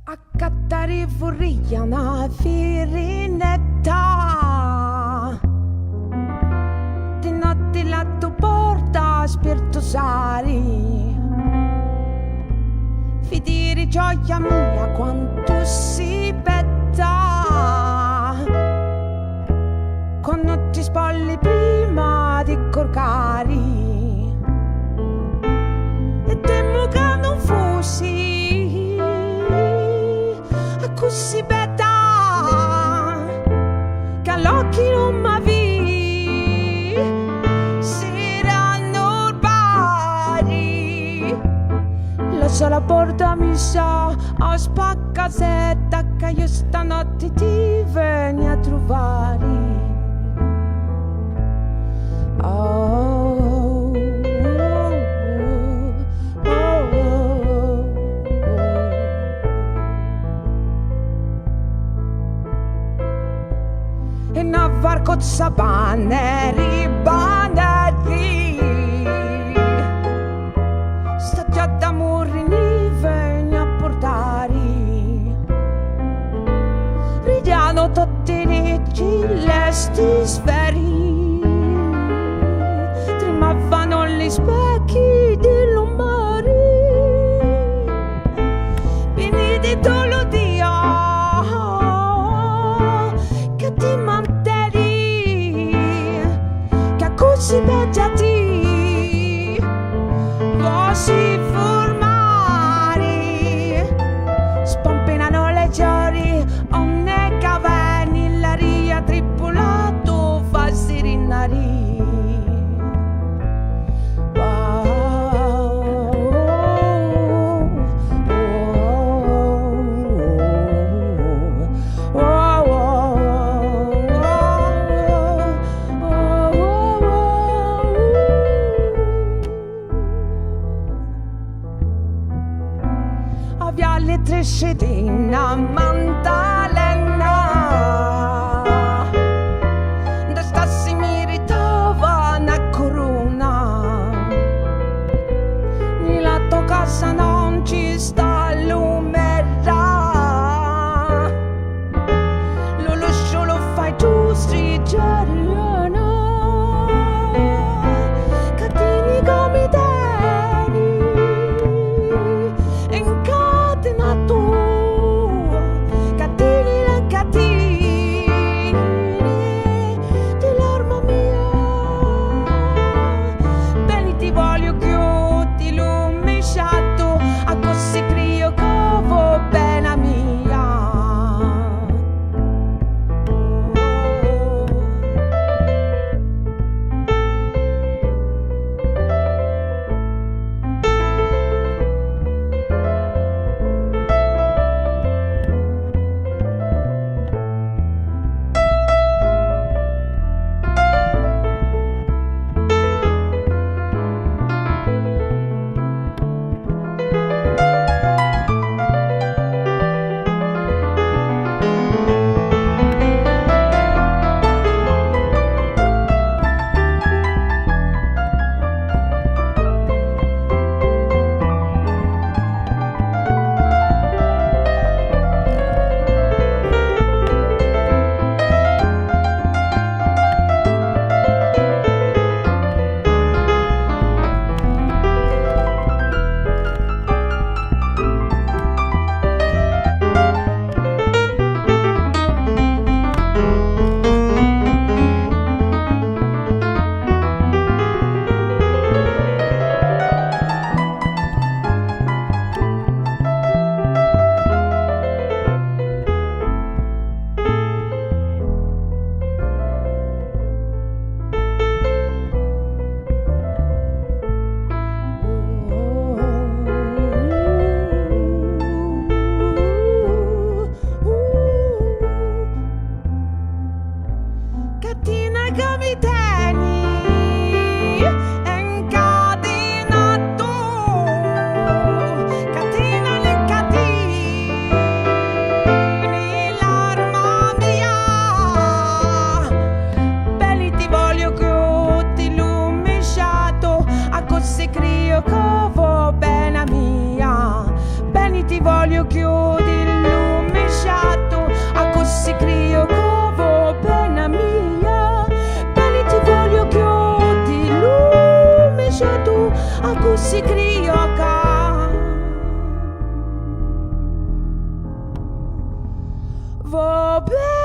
Accattare vorrei una firinetta di notte la tua porta spirituosari fidiri gioia mia quanto si petta quando ti spolli prima di corcari e temo che non fossi così bella che all'occhio non m'avi saranno urbani la sola porta mi sa a spaccasetta che io stanotte ti venni a trovare varco sabaneri baneri sta già da morire vieni a portare ridiano tutti i celesti sferi tremavano gli specchi dell'umore benedetto lo Dio che ti si baciati, così formari, spompinano le giori, onne cavani, l'aria tripolato fa sirinari. Le trescedina mantalena da stassi mi ritova una corona nella tua casa non ci sta l'umerà lo lascio lo fai tu strigiariana catini come te va bene.